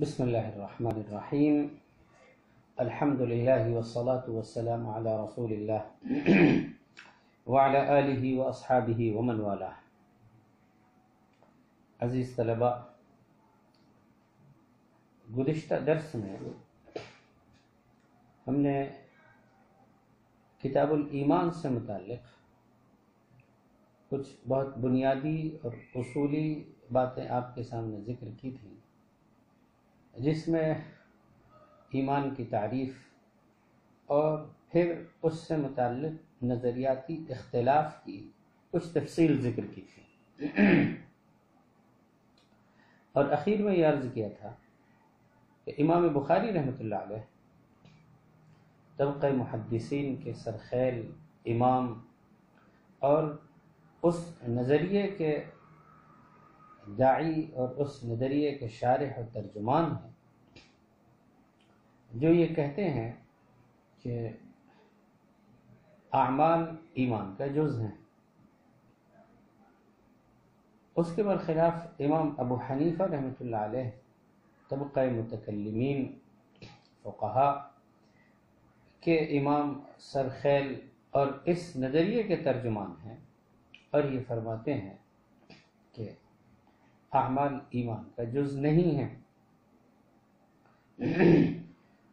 بسم اللہ الرحمن الرحیم الحمد للہ والصلاة والسلام علی رسول اللہ وعلی آلہ واصحابہ ومن والاه۔ عزیز طلباء، گزشتہ درس میں ہم نے کتاب الایمان سے متعلق کچھ بہت بنیادی اور اصولی باتیں آپ کے سامنے ذکر کی تھیں، جس میں ایمان کی تعریف اور پھر اس سے متعلق نظریاتی اختلاف کی کچھ تفصیل ذکر کی تھی، اور اخیر میں یہ عرض کیا تھا کہ امام بخاری رحمۃ اللہ علیہ طبقہ محدثین کے سرخیل امام اور اس نظریے کے داعی اور اس نظریے کے شارح و ترجمان ہیں جو یہ کہتے ہیں کہ اعمال ایمان کا جز ہیں۔ اس کے برخلاف امام ابو حنیفہ رحمۃ اللہ علیہ طبقہ متکلمین فقہا کے امام سرخیل اور اس نظریے کے ترجمان ہیں، اور یہ فرماتے ہیں کہ اعمال ایمان کا جز نہیں ہے۔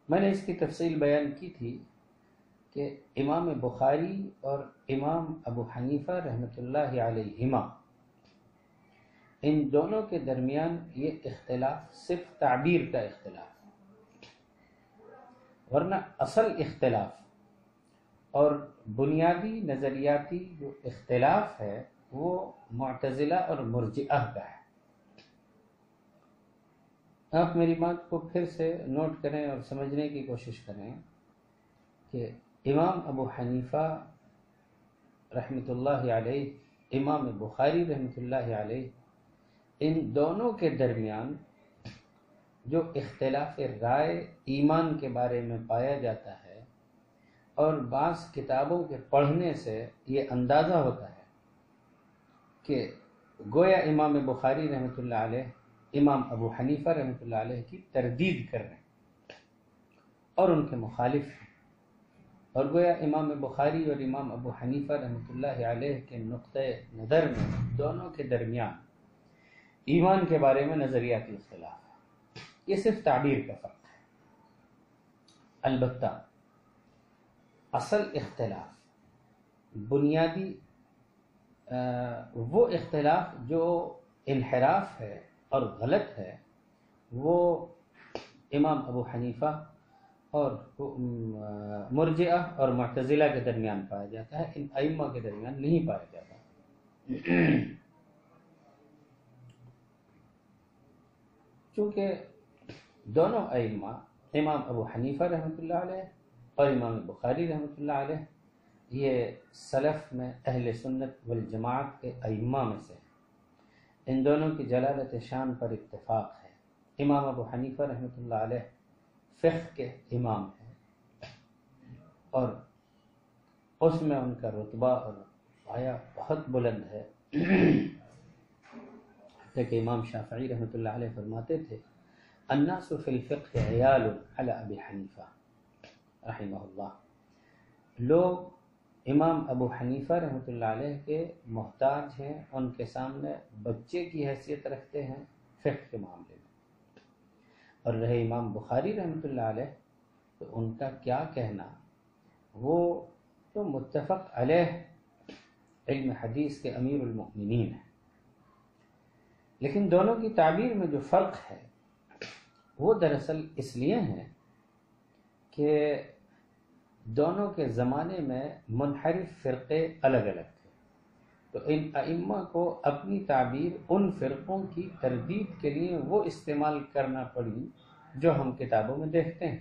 میں نے اس کی تفصیل بیان کی تھی کہ امام بخاری اور امام ابو حنیفہ رحمۃ اللہ علیہما ان دونوں کے درمیان یہ اختلاف صرف تعبیر کا اختلاف ہے، ورنہ اصل اختلاف اور بنیادی نظریاتی جو اختلاف ہے وہ معتزلہ اور مرجئہ کا ہے۔ آپ میری بات کو پھر سے نوٹ کریں اور سمجھنے کی کوشش کریں کہ امام ابو حنیفہ رحمۃ اللہ علیہ، امام بخاری رحمۃ اللہ علیہ، ان دونوں کے درمیان جو اختلاف رائے ایمان کے بارے میں پایا جاتا ہے، اور بعض کتابوں کے پڑھنے سے یہ اندازہ ہوتا ہے کہ گویا امام بخاری رحمۃ اللہ علیہ امام ابو حنیفہ رحمۃ اللہ علیہ کی تردید کر رہے ہیں اور ان کے مخالف ہیں، اور گویا امام بخاری اور امام ابو حنیفہ رحمۃ اللہ علیہ کے نقطۂ نظر میں دونوں کے درمیان ایمان کے بارے میں نظریاتی اختلاف ہے۔ یہ صرف تعبیر کا فرق ہے۔ البتہ اصل اختلاف، بنیادی وہ اختلاف جو انحراف ہے اور غلط ہے، وہ امام ابو حنیفہ اور مرجئہ اور معتزلہ کے درمیان پایا جاتا ہے، ان ائمہ کے درمیان نہیں پایا جاتا۔ چونکہ دونوں ائمہ، امام ابو حنیفہ رحمۃ اللہ علیہ اور امام بخاری رحمۃ اللہ علیہ، یہ سلف میں اہل سنت والجماعت کے ائمہ میں سے ہیں۔ ان دونوں کی جلالت شان پر اتفاق ہے۔ امام ابو حنیفہ رحمۃ اللہ علیہ فقہ کے امام ہیں، اور اس میں ان کا رتبہ اور پایہ بہت بلند ہے، کہ امام شافعی رحمۃ اللہ علیہ فرماتے تھے الناس فی الفقہ عیال علی ابی حنیفہ رحمہ اللہ، لوگ امام ابو حنیفہ رحمۃ اللہ علیہ کے محتاج ہیں، ان کے سامنے بچے کی حیثیت رکھتے ہیں فقہ کے معاملے میں۔ اور رہے امام بخاری رحمۃ اللہ علیہ، تو ان کا کیا کہنا، وہ تو متفق علیہ علم حدیث کے امیر المؤمنین ہیں، لیکن دونوں کی تعبیر میں جو فرق ہے وہ دراصل اس لیے ہے کہ دونوں کے زمانے میں منحرف فرقے الگ الگ تھے، تو ان ائمہ کو اپنی تعبیر ان فرقوں کی تردید کے لیے وہ استعمال کرنا پڑی جو ہم کتابوں میں دیکھتے ہیں۔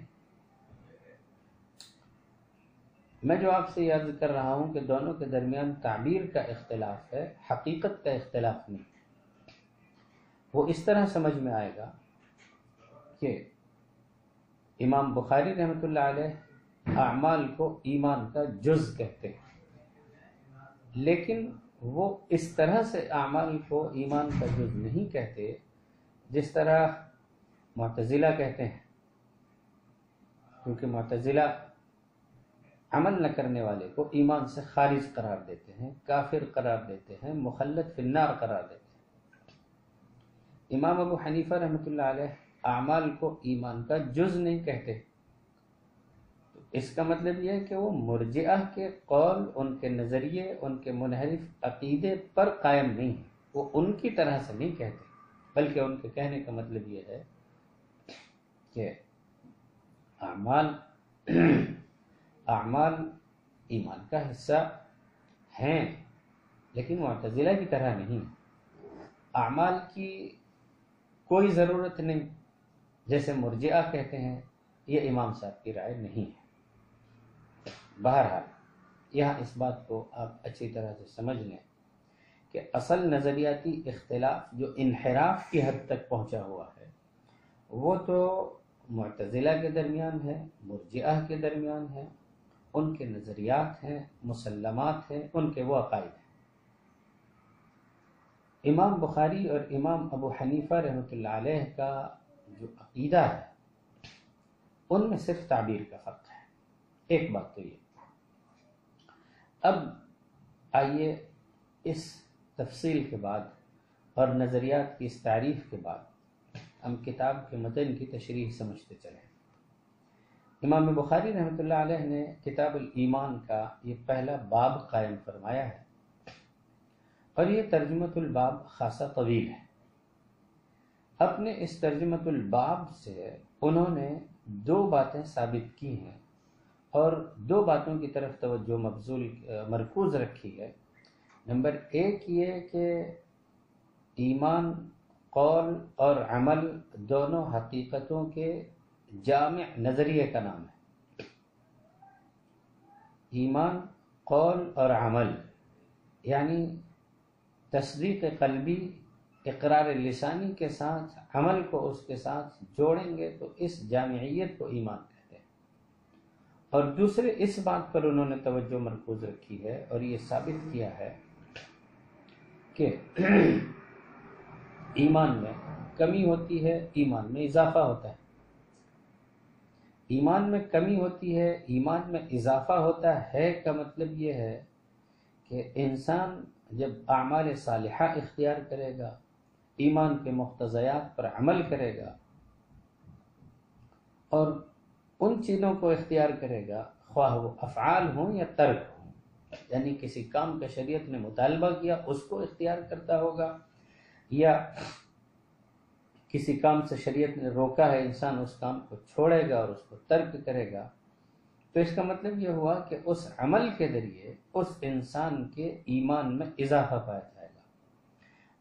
میں جو آپ سے یہ عرض کر رہا ہوں کہ دونوں کے درمیان تعبیر کا اختلاف ہے، حقیقت کا اختلاف نہیں، وہ اس طرح سمجھ میں آئے گا کہ امام بخاری رحمۃ اللہ علیہ اعمال کو ایمان کا جز کہتے ہیں، لیکن وہ اس طرح سے اعمال کو ایمان کا جز نہیں کہتے جس طرح معتزلہ کہتے ہیں، کیونکہ معتزلہ عمل نہ کرنے والے کو ایمان سے خارج قرار دیتے ہیں، کافر قرار دیتے ہیں، مخلد فی النار قرار دیتے ہیں۔ امام ابو حنیفہ رحمۃ اللہ علیہ اعمال کو ایمان کا جز نہیں کہتے، تو اس کا مطلب یہ ہے کہ وہ مرجئہ کے قول، ان کے نظریے، ان کے منحرف عقیدے پر قائم نہیں ہیں، وہ ان کی طرح سے نہیں کہتے، بلکہ ان کے کہنے کا مطلب یہ ہے کہ اعمال ایمان کا حصہ ہیں، لیکن معتزلہ کی طرح نہیں۔ اعمال کی کوئی ضرورت نہیں، جیسے مرجئہ کہتے ہیں، یہ امام صاحب کی رائے نہیں ہے۔ بہرحال یہاں اس بات کو آپ اچھی طرح سے سمجھ لیں کہ اصل نظریاتی اختلاف جو انحراف کی حد تک پہنچا ہوا ہے وہ تو معتزلہ کے درمیان ہے، مرجئہ کے درمیان ہے، ان کے نظریات ہیں، مسلمات ہیں، ان کے وہ عقائد ہیں۔ امام بخاری اور امام ابو حنیفہ رحمۃ اللہ علیہ کا جو عقیدہ ہے ان میں صرف تعبیر کا فرق ہے، ایک بات تو یہ۔ اب آئیے اس تفصیل کے بعد اور نظریات کی اس تعریف کے بعد ہم کتاب کے متن کی تشریح سمجھتے چلیں۔ امام بخاری رحمۃ اللہ علیہ نے کتاب الایمان کا یہ پہلا باب قائم فرمایا ہے، اور یہ ترجمۃ الباب خاصا طویل ہے۔ اپنے اس ترجمۃ الباب سے انہوں نے دو باتیں ثابت کی ہیں اور دو باتوں کی طرف توجہ مرکوز رکھی ہے۔ نمبر ایک یہ کہ ایمان قول اور عمل دونوں حقیقتوں کے جامع نظریے کا نام ہے۔ ایمان قول اور عمل یعنی تصدیق قلبی، اقرار لسانی کے ساتھ عمل کو اس کے ساتھ جوڑیں گے تو اس جامعیت کو ایمان کہتے ہیں۔ اور دوسرے اس بات پر انہوں نے توجہ مرکوز رکھی ہے اور یہ ثابت کیا ہے کہ ایمان میں کمی ہوتی ہے، ایمان میں اضافہ ہوتا ہے۔ ایمان میں کمی ہوتی ہے، ایمان میں اضافہ ہوتا ہے کا مطلب یہ ہے کہ انسان جب اعمال صالحہ اختیار کرے گا، ایمان کے مقتضیات پر عمل کرے گا اور ان چیزوں کو اختیار کرے گا، خواہ وہ افعال ہوں یا ترک ہوں، یعنی کسی کام کا شریعت نے مطالبہ کیا اس کو اختیار کرتا ہوگا، یا کسی کام سے شریعت نے روکا ہے، انسان اس کام کو چھوڑے گا اور اس کو ترک کرے گا، تو اس کا مطلب یہ ہوا کہ اس عمل کے ذریعے اس انسان کے ایمان میں اضافہ پایا جائے گا۔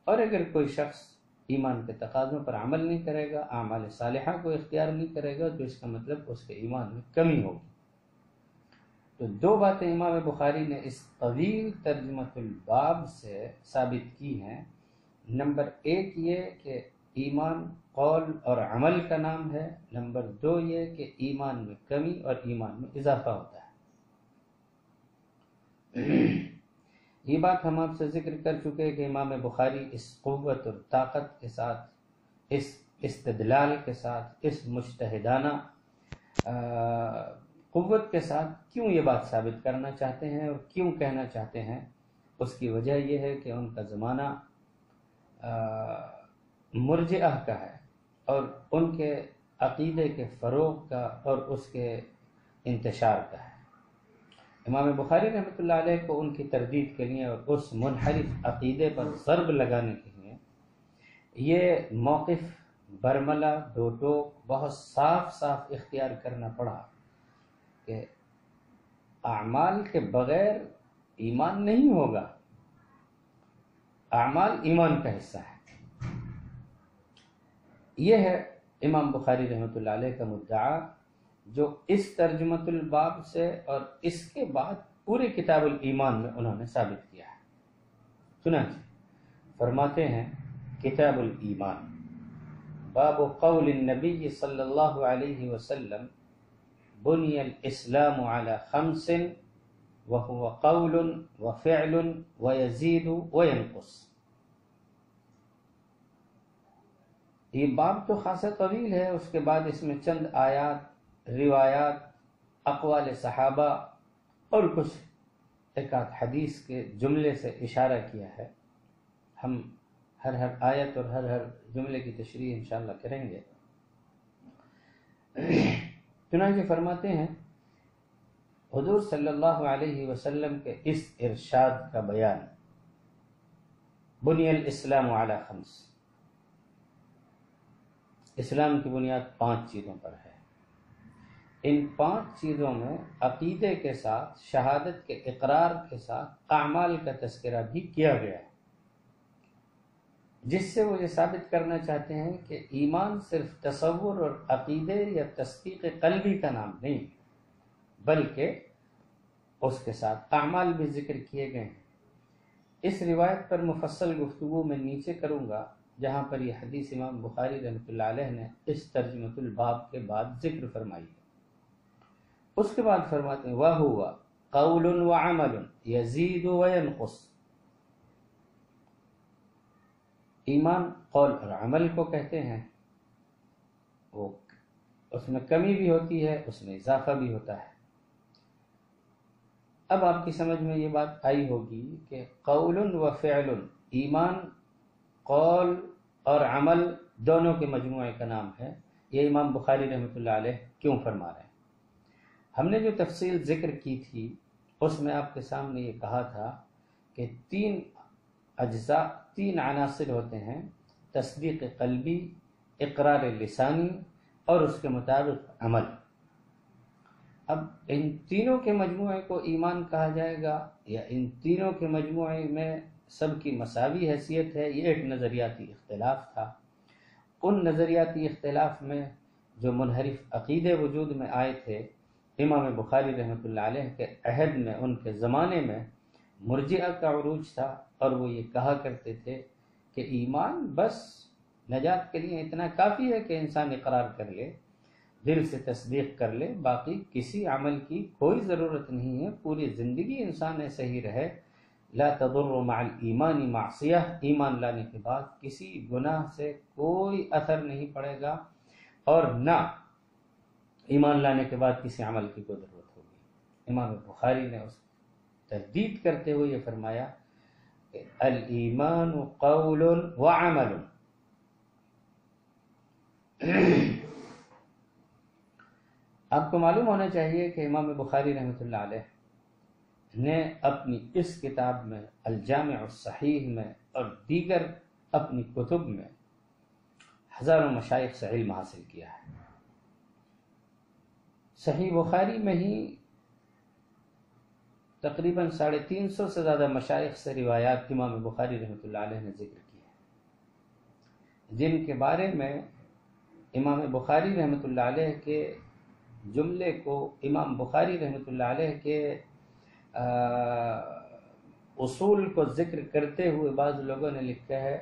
اور اگر کوئی شخص ایمان کے تقاضوں پر عمل نہیں کرے گا، اعمال صالحہ کو اختیار نہیں کرے گا، تو اس کا مطلب اس کے ایمان میں کمی ہوگی۔ تو دو باتیں امام بخاری نے اس طویل ترجمۃ الباب سے ثابت کی ہیں۔ نمبر ایک یہ کہ ایمان قول اور عمل کا نام ہے، نمبر دو یہ کہ ایمان میں کمی اور ایمان میں اضافہ ہوتا ہے۔ یہ بات ہم آپ سے ذکر کر چکے کہ امام بخاری اس قوت اور طاقت کے ساتھ، اس استدلال کے ساتھ، اس مجتہدانہ قوت کے ساتھ کیوں یہ بات ثابت کرنا چاہتے ہیں اور کیوں کہنا چاہتے ہیں۔ اس کی وجہ یہ ہے کہ ان کا زمانہ مرجئہ کا ہے اور ان کے عقیدے کے فروغ کا اور اس کے انتشار کا ہے۔ امام بخاری رحمۃ اللہ علیہ کو ان کی تردید کے لیے اور اس منحرف عقیدے پر ضرب لگانے کے لیے یہ موقف برملا دو ٹوک بہت صاف صاف اختیار کرنا پڑا کہ اعمال کے بغیر ایمان نہیں ہوگا، اعمال ایمان کا حصہ ہے۔ یہ ہے امام بخاری رحمۃ اللہ علیہ کا مدعا، جو اس ترجمۃ الباب سے اور اس کے بعد پورے کتاب الایمان میں انہوں نے ثابت کیا ہے۔ چنانچہ فرماتے ہیں کتاب الایمان، باب قول النبی صلی اللہ علیہ وسلم بنی الاسلام علی خمس وهو قول وفعل ويزيد وينقص۔ یہ باب تو خاصا طویل ہے، اس کے بعد اس میں چند آیات، روایات، اقوال صحابہ اور کچھ ایک آدھ حدیث کے جملے سے اشارہ کیا ہے۔ ہم ہر آیت اور ہر جملے کی تشریح انشاءاللہ کریں گے۔ چنانچہ فرماتے ہیں حضور صلی اللہ علیہ وسلم کے اس ارشاد کا بیان، بنی الاسلام علی خمس، اسلام کی بنیاد 5 چیزوں پر ہے۔ ان 5 چیزوں میں عقیدے کے ساتھ، شہادت کے اقرار کے ساتھ اعمال کا تذکرہ بھی کیا گیا ہے، جس سے وہ یہ ثابت کرنا چاہتے ہیں کہ ایمان صرف تصور اور عقیدے یا تصدیق قلبی کا نام نہیں، بلکہ اس کے ساتھ اعمال بھی ذکر کیے گئے ہیں۔ اس روایت پر مفصل گفتگو میں نیچے کروں گا، جہاں پر یہ حدیث امام بخاری رحمۃ اللہ علیہ نے اس ترجمۃ الباب کے بعد ذکر فرمائی ہے۔ اس کے بعد فرماتے ہیں وَهُوَ قَوْلٌ وَعَمَلٌ يَزِيدُ وَيَنْقُصُ، ایمان قول اور عمل کو کہتے ہیں، وہ اس میں کمی بھی ہوتی ہے، اس میں اضافہ بھی ہوتا ہے۔ اب آپ کی سمجھ میں یہ بات آئی ہوگی کہ قول و فعل، ایمان قول اور عمل دونوں کے مجموعے کا نام ہے، یہ امام بخاری رحمۃ اللہ علیہ کیوں فرما رہے ہیں؟ ہم نے جو تفصیل ذکر کی تھی اس میں آپ کے سامنے یہ کہا تھا کہ 3 اجزاء، 3 عناصر ہوتے ہیں، تصدیق قلبی، اقرار لسانی اور اس کے مطابق عمل۔ اب ان تینوں کے مجموعے کو ایمان کہا جائے گا یا ان تینوں کے مجموعے میں سب کی مساوی حیثیت ہے، یہ ایک نظریاتی اختلاف تھا۔ ان نظریاتی اختلاف میں جو منحرف عقیدے وجود میں آئے تھے، امام بخاری رحمۃ اللہ علیہ کے عہد میں، ان کے زمانے میں مرجئہ کا عروج تھا، اور وہ یہ کہا کرتے تھے کہ ایمان بس نجات کے لیے اتنا کافی ہے کہ انسان اقرار کر لے، دل سے تصدیق کر لے، باقی کسی عمل کی کوئی ضرورت نہیں ہے، پوری زندگی انسان ایسے ہی رہے۔ لا تضر مع الایمان معصیہ، ایمان لانے کے بعد کسی گناہ سے کوئی اثر نہیں پڑے گا، اور نہ ایمان لانے کے بعد کسی عمل کی کوئی ضرورت ہوگی۔ امام بخاری نے اس تردید کرتے ہوئے یہ فرمایا کہ الایمان قول وعمل، آپ کو معلوم ہونا چاہیے کہ امام بخاری رحمۃ اللہ علیہ نے اپنی اس کتاب میں، الجامع الصحیح میں اور دیگر اپنی کتب میں ہزاروں مشائخ سے علم حاصل کیا ہے۔ صحیح بخاری میں ہی تقریباً 350 سے زیادہ مشائخ سے روایات امام بخاری رحمۃ اللہ علیہ نے ذکر کی ہے، جن کے بارے میں امام بخاری رحمۃ اللہ علیہ کے جملے کو امام بخاری رحمۃ اللہ علیہ کے اصول کو ذکر کرتے ہوئے بعض لوگوں نے لکھا ہے،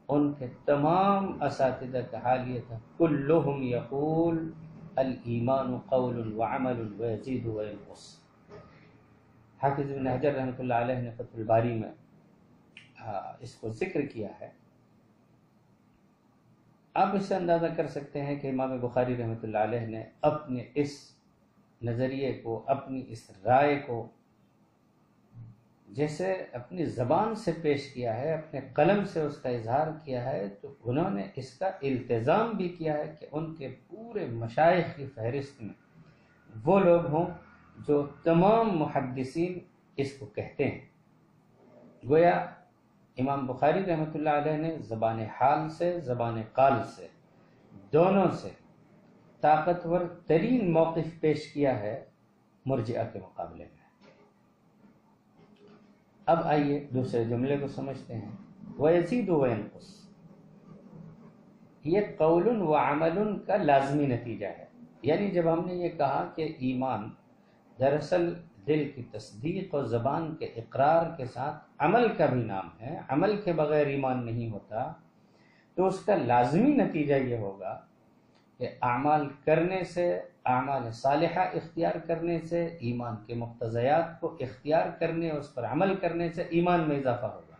ان کے تمام اساتذہ کا حال یہ تھا، کلہم یقول الایمان قول وعمل ویزید وینقص۔ حافظ ابن حجر رحمۃ اللہ علیہ نے فتح الباری میں اس کو ذکر کیا ہے۔ آپ اس سے اندازہ کر سکتے ہیں کہ امام بخاری رحمۃ اللہ علیہ نے اپنے اس نظریے کو، اپنی اس رائے کو جیسے اپنی زبان سے پیش کیا ہے، اپنے قلم سے اس کا اظہار کیا ہے، تو انہوں نے اس کا التزام بھی کیا ہے کہ ان کے پورے مشائخ کی فہرست میں وہ لوگ ہوں جو تمام محدثین اس کو کہتے ہیں۔ گویا امام بخاری رحمۃ اللہ علیہ نے زبان حال سے، زبان قال سے، دونوں سے طاقتور ترین موقف پیش کیا ہے مرجئہ کے مقابلے میں۔ اب آئیے دوسرے جملے کو سمجھتے ہیں، وَيَزِيدُ وَيَنْقُصُ، یہ قول و عمل کا لازمی نتیجہ ہے۔ یعنی جب ہم نے یہ کہا کہ ایمان دراصل دل کی تصدیق اور زبان کے اقرار کے ساتھ عمل کا بھی نام ہے، عمل کے بغیر ایمان نہیں ہوتا، تو اس کا لازمی نتیجہ یہ ہوگا کہ اعمال کرنے سے، اعمال صالحہ اختیار کرنے سے، ایمان کے مقتضیات کو اختیار کرنے، اس پر عمل کرنے سے ایمان میں اضافہ ہوگا۔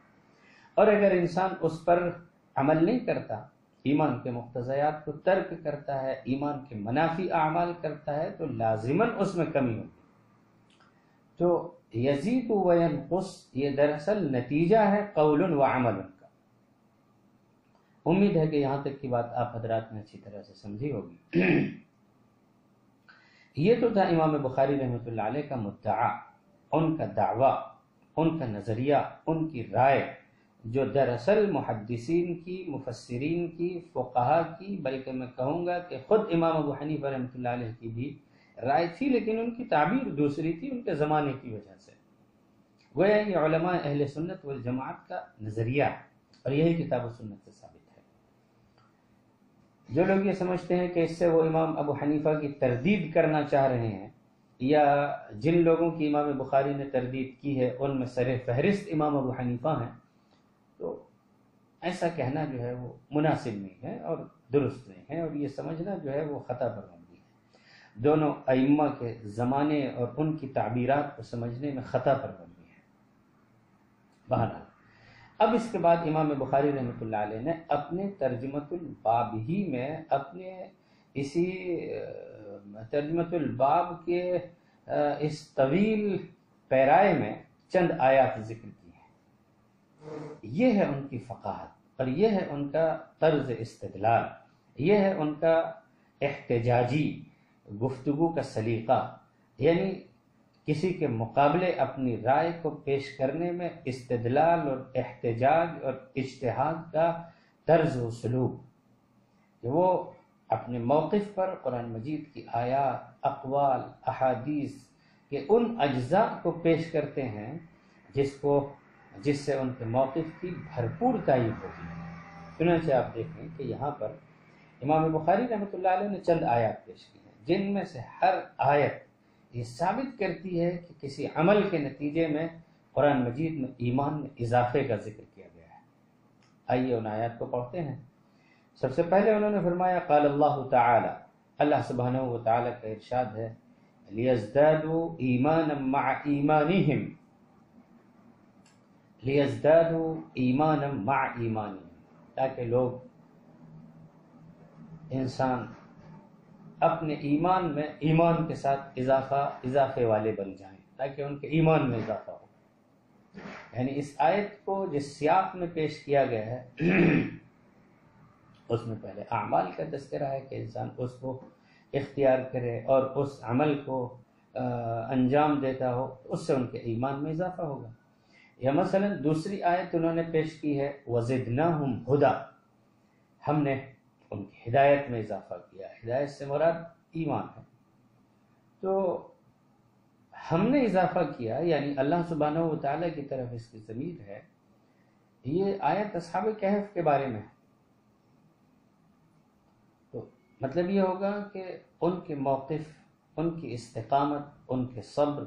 اور اگر انسان اس پر عمل نہیں کرتا، ایمان کے مقتضیات کو ترک کرتا ہے، ایمان کے منافی اعمال کرتا ہے، تو لازماً اس میں کمی ہوگی۔ تو یزید و ینقص یہ دراصل نتیجہ ہے قول و عمل کا۔ امید ہے کہ یہاں تک کی بات آپ حضرات نے اچھی طرح سے سمجھی ہوگی۔ یہ تو تھا امام بخاری رحمۃ اللہ علیہ کا مدعا، ان کا دعویٰ، ان کا نظریہ، ان کی رائے، جو دراصل محدثین کی، مفسرین کی، فقہا کی، بلکہ میں کہوں گا کہ خود امام ابو حنیفہ رحمۃ اللہ علیہ کی بھی رائے تھی، لیکن ان کی تعبیر دوسری تھی ان کے زمانے کی وجہ سے۔ گویا یہ علماء اہل سنت والجماعت کا نظریہ ہے، اور یہی کتاب و سنت سے ثابت ہے۔ جو لوگ یہ سمجھتے ہیں کہ اس سے وہ امام ابو حنیفہ کی تردید کرنا چاہ رہے ہیں، یا جن لوگوں کی امام بخاری نے تردید کی ہے ان میں سر فہرست امام ابو حنیفہ ہیں، تو ایسا کہنا جو ہے وہ مناسب نہیں ہے اور درست نہیں ہے، اور یہ سمجھنا جو ہے وہ خطا پر مبنی ہے۔ دونوں ائمہ کے زمانے اور ان کی تعبیرات کو سمجھنے میں خطا پر مبنی ہے۔ بہرحال اب اس کے بعد امام بخاری رحمۃ اللہ علیہ نے اپنے ترجمۃ الباب ہی میں، اپنے اسی ترجمۃ الباب کے اس طویل پیرائے میں چند آیات ذکر کی ہیں۔ یہ ہے ان کی فقاہت، اور یہ ہے ان کا طرز استدلال، یہ ہے ان کا احتجاجی گفتگو کا سلیقہ، یعنی کسی کے مقابلے اپنی رائے کو پیش کرنے میں استدلال اور احتجاج اور اجتہاد کا طرز و سلوک، کہ وہ اپنے موقف پر قرآن مجید کی آیات، اقوال، احادیث کے ان اجزاء کو پیش کرتے ہیں جس سے ان کے موقف کی بھرپور تائید ہوتی ہے۔ چنانچہ آپ دیکھیں کہ یہاں پر امام بخاری رحمۃ اللہ علیہ نے چند آیات پیش کی ہیں، جن میں سے ہر آیت یہ ثابت کرتی ہے کہ کسی عمل کے نتیجے میں قرآن مجید میں ایمان میں اضافے کا ذکر کیا گیا ہے۔ آئیے ان آیات کو پڑھتے ہیں۔ سب سے پہلے انہوں نے فرمایا قال اللہ تعالی، اللہ سبحانہ و تعالی کا ارشاد ہے لیزدادوا ایمانا مع ایمانہم، لیزدادوا ایمانا مع ایمانہم، تاکہ لوگ، انسان اپنے ایمان میں ایمان کے ساتھ اضافے والے بن جائیں، تاکہ ان کے ایمان میں اضافہ ہو۔ یعنی اس آیت کو جس سیاق میں پیش کیا گیا ہے اس میں پہلے اعمال کا تذکرہ ہے کہ انسان اس کو اختیار کرے اور اس عمل کو انجام دیتا ہو، اس سے ان کے ایمان میں اضافہ ہوگا۔ یا مثلا دوسری آیت انہوں نے پیش کی ہے وَزِدْنَاهُمْ هُدًى، ہم نے ان کی ہدایت میں اضافہ کیا۔ ہدایت سے مراد ایمان ہے، تو ہم نے اضافہ کیا، یعنی اللہ سبحانہ و تعالیٰ کی طرف اس کی ضمیر ہے۔ یہ آیت اصحاب کہف کے بارے میں ہے، تو مطلب یہ ہوگا کہ ان کے موقف، ان کی استقامت، ان کے صبر،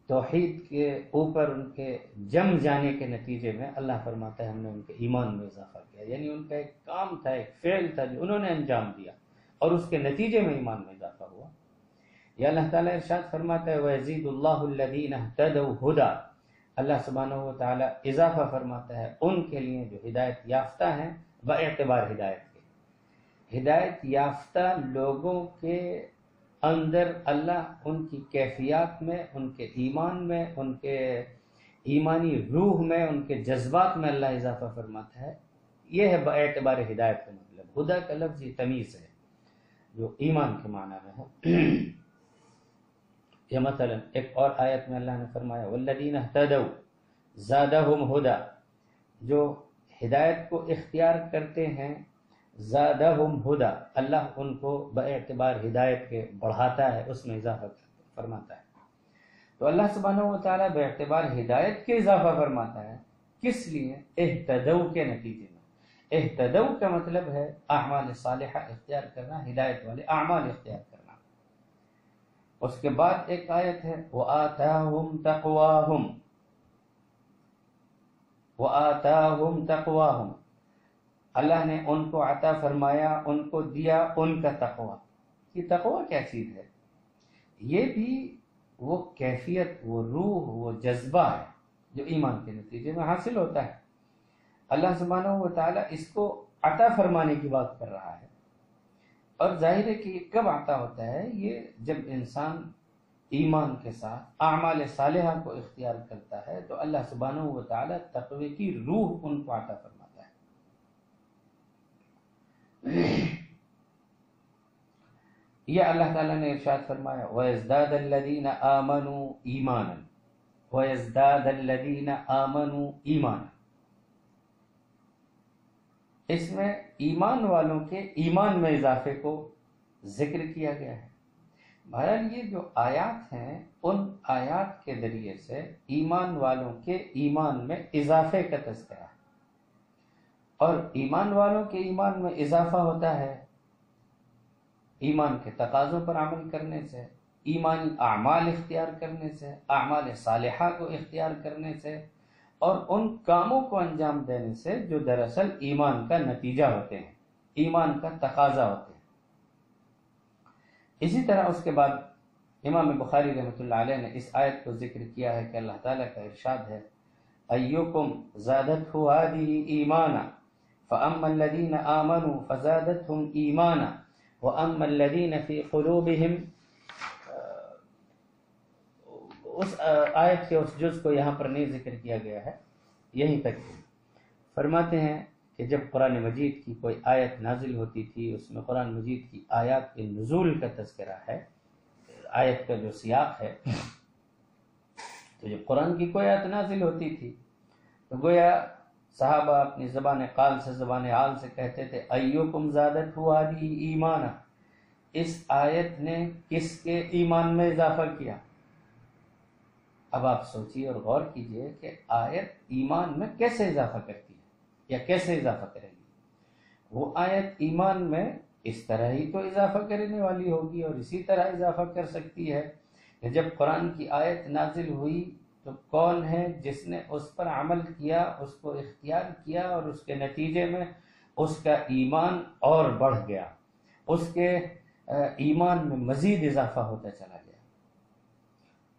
توحید کے اوپر ان کے جم جانے کے نتیجے میں اللہ فرماتا ہے ہم نے ان کے ایمان میں اضافہ کیا، یعنی ان کا ایک کام تھا، ایک فعل تھا جو انہوں نے انجام دیا، اور اس کے نتیجے میں ایمان میں اضافہ ہوا۔ یا اللہ تعالیٰ ارشاد فرماتا ہے وَيَزِيدُ اللَّهُ الَّذِينَ اهْتَدَوْا هُدًى، اللہ سبحانہ و تعالیٰ اضافہ فرماتا ہے ان کے لیے جو ہدایت یافتہ ہیں، باعتبار ہدایت کے، ہدایت یافتہ لوگوں کے اندر اللہ ان کی کیفیات میں، ان کے ایمان میں، ان کے ایمانی روح میں، ان کے جذبات میں اللہ اضافہ فرماتا ہے۔ یہ ہے باعتبار ہدایت کا مطلب۔ ہدا کا لفظ یہ تمیز ہے جو ایمان کے معنی میں ہے۔ یا مثلا ایک اور آیت میں اللہ نے فرمایا والذین اہتدوا زادہم ہدا، جو ہدایت کو اختیار کرتے ہیں، زادہم ہدا، اللہ ان کو باعتبار ہدایت کے بڑھاتا ہے، اس میں اضافہ فرماتا ہے۔ تو اللہ سبحانہ و تعالیٰ باعتبار ہدایت کے اضافہ فرماتا ہے، کس لیے؟ اہتدوا کے نتیجے میں۔ اہتدوا کا مطلب ہے اعمال صالحہ اختیار کرنا، ہدایت والے اعمال اختیار کرنا۔ اس کے بعد ایک آیت ہے وَآتَاهُمْ تَقْوَاهُمْ، وَآتَاهُمْ تَقْوَاهُمْ، اللہ نے ان کو عطا فرمایا، ان کو دیا ان کا تقوی۔ یہ تقوی کیا چیز ہے؟ یہ بھی وہ کیفیت، وہ روح، وہ جذبہ ہے جو ایمان کے نتیجے میں حاصل ہوتا ہے۔ اللہ سبحانہ و تعالیٰ اس کو عطا فرمانے کی بات کر رہا ہے، اور ظاہر ہے کہ یہ کب عطا ہوتا ہے؟ یہ جب انسان ایمان کے ساتھ اعمال صالحہ کو اختیار کرتا ہے تو اللہ سبحانہ و تعالی تقوی کی روح ان کو عطا فرماتا ہے۔ یہ اللہ تعالیٰ نے ارشاد فرمایا وَيَزْدَادَ الَّذِينَ آمَنُوا إِيمَانًا وَيَزْدَادَ الَّذِينَ آمَنُوا إِيمَانًا، اس میں ایمان والوں کے ایمان میں اضافے کو ذکر کیا گیا ہے۔ بہرحال یہ جو آیات ہیں ان آیات کے ذریعے سے ایمان والوں کے ایمان میں اضافے کا تذکرہ ہے، اور ایمان والوں کے ایمان میں اضافہ ہوتا ہے ایمان کے تقاضوں پر عمل کرنے سے، ایمانی اعمال اختیار کرنے سے، اعمال صالحہ کو اختیار کرنے سے، اور ان کاموں کو انجام دینے سے جو دراصل ایمان کا نتیجہ ہوتے ہیں، ایمان کا تقاضا ہوتے ہیں۔ اسی طرح اس کے بعد امام بخاری رحمۃ اللہ علیہ نے اس آیت کو ذکر کیا ہے کہ اللہ تعالیٰ کا ارشاد ہے ایکم زادتہ ہذہ ایمانا فاما الذین آمنوا فزادتهم ایمانا واما الذین فی قلوبہم، اس آیت کے اس جز کو یہاں پر نہیں ذکر کیا گیا ہے، یہیں تک فرماتے ہیں کہ جب قرآن مجید کی کوئی آیت نازل ہوتی تھی، اس میں قرآن مجید کی آیات کے نزول کا تذکرہ ہے، آیت کا جو سیاق ہے، تو جب قرآن کی کوئی آیت نازل ہوتی تھی تو گویا صحابہ اپنی زبان قال سے زبان حال سے کہتے تھے ایکم زادتہ ہذہ ایمانا، اس آیت نے کس کے ایمان میں اضافہ کیا؟ اب آپ سوچیے اور غور کیجئے کہ آیت ایمان میں کیسے اضافہ کرتی ہے یا کیسے اضافہ کرے گی؟ وہ آیت ایمان میں اس طرح ہی تو اضافہ کرنے والی ہوگی، اور اسی طرح اضافہ کر سکتی ہے کہ جب قرآن کی آیت نازل ہوئی تو کون ہے جس نے اس پر عمل کیا، اس کو اختیار کیا، اور اس کے نتیجے میں اس کا ایمان اور بڑھ گیا، اس کے ایمان میں مزید اضافہ ہوتا چلا گیا۔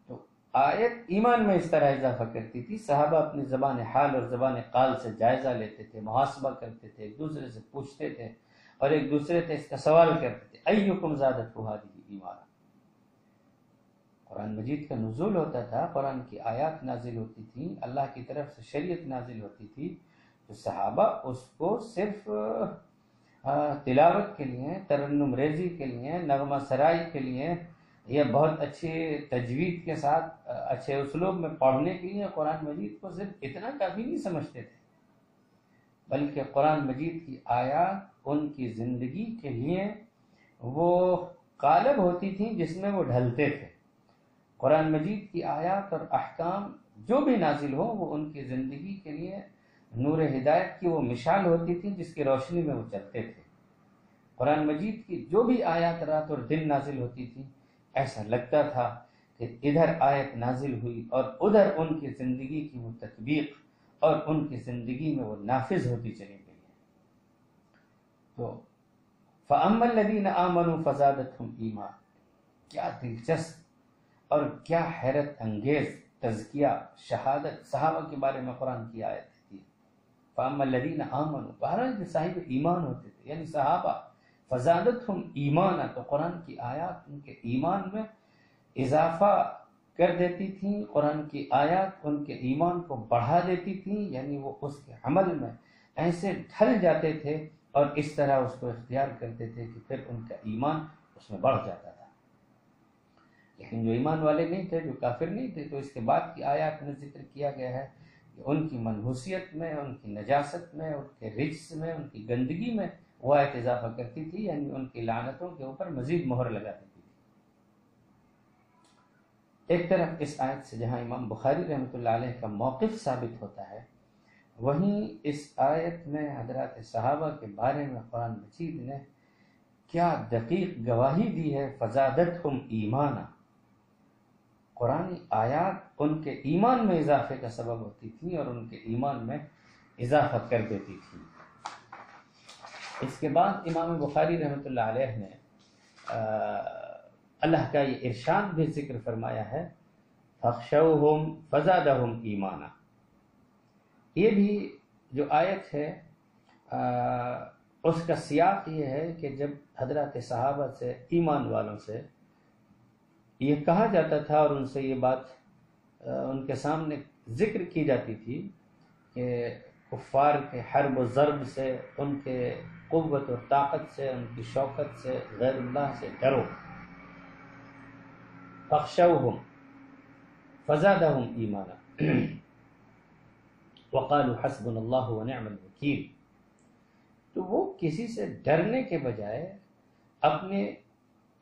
تو آیت ایمان میں اس طرح اضافہ کرتی تھی، صحابہ اپنی زبان حال اور زبان قال سے جائزہ لیتے تھے، محاسبہ کرتے تھے، ایک دوسرے سے پوچھتے تھے اور ایک دوسرے سے اس کا سوال کرتے تھے ایکم زادتہ ہذہ ایمانا۔ قرآن مجید کا نزول ہوتا تھا، قرآن کی آیات نازل ہوتی تھیں، اللہ کی طرف سے شریعت نازل ہوتی تھی، تو صحابہ اس کو صرف تلاوت کے لیے، ترنم ریزی کے لیے، نغمہ سرائی کے لیے، یا بہت اچھی تجوید کے ساتھ اچھے اسلوب میں پڑھنے کے لیے قرآن مجید کو صرف اتنا کافی نہیں سمجھتے تھے، بلکہ قرآن مجید کی آیات ان کی زندگی کے لیے وہ قالب ہوتی تھیں جس میں وہ ڈھلتے تھے۔ قرآن مجید کی آیات اور احکام جو بھی نازل ہو وہ ان کی زندگی کے لیے نور ہدایت کی وہ مشال ہوتی تھی جس کی روشنی میں وہ چلتے تھے۔ قرآن مجید کی جو بھی آیات رات اور دن نازل ہوتی تھی، ایسا لگتا تھا کہ ادھر آیت نازل ہوئی اور ادھر ان کی زندگی کی وہ تطبیق اور ان کی زندگی میں وہ نافذ ہوتی چلی گئی ہے۔ تو فَأَمَّا الَّذِينَ آمَنُوا فَزَادَتْهُمْ ایمان، کیا دلچسپ اور کیا حیرت انگیز تزکیہ، شہادت صحابہ کے بارے میں قرآن کی آیت تھی۔ فَأَمَّا الَّذِينَ آمَنُوا، بہرحال جو صاحب ایمان ہوتے تھے یعنی صحابہ، فَزَادَتْهُمْ ایمانا، تو قرآن کی آیات ان کے ایمان میں اضافہ کر دیتی تھیں، قرآن کی آیات ان کے ایمان کو بڑھا دیتی تھیں، یعنی وہ اس کے عمل میں ایسے ڈھل جاتے تھے اور اس طرح اس کو اختیار کرتے تھے کہ پھر ان کا ایمان اس میں بڑھ جاتا تھا۔ لیکن جو ایمان والے نہیں تھے، جو کافر نہیں تھے، تو اس کے بعد کی آیات میں ذکر کیا گیا ہے کہ ان کی منحوسیت میں، ان کی نجاست میں، ان کے رجس میں، ان کی گندگی میں وہ آیت اضافہ کرتی تھی، یعنی ان کی لعنتوں کے اوپر مزید مہر لگا دیتی تھی۔ ایک طرف اس آیت سے جہاں امام بخاری رحمۃ اللہ علیہ کا موقف ثابت ہوتا ہے، وہیں اس آیت میں حضرات صحابہ کے بارے میں قرآن مجید نے کیا دقیق گواہی دی ہے، فزادتہم ایمانا۔ قرآن آیات ان کے ایمان میں اضافے کا سبب ہوتی تھی اور ان کے ایمان میں اضافہ کر دیتی تھی۔ اس کے بعد امام بخاری رحمۃ اللہ علیہ نے اللہ کا یہ ارشاد بھی ذکر فرمایا ہے، فَخْشَوْهُمْ فَزَادَهُمْ ایمانا۔ یہ بھی جو آیت ہے اس کا سیاق یہ ہے کہ جب حضرات صحابہ سے، ایمان والوں سے یہ کہا جاتا تھا اور ان سے یہ بات ان کے سامنے ذکر کی جاتی تھی کہ کفار کے حرب و ضرب سے، ان کے قوت و طاقت سے، ان کی شوکت سے، غیر اللہ سے ڈرو، فاخشوہم فزادہم ایمانا وقالوا حسبنا اللہ ونعم الوکیل۔ تو وہ کسی سے ڈرنے کے بجائے اپنے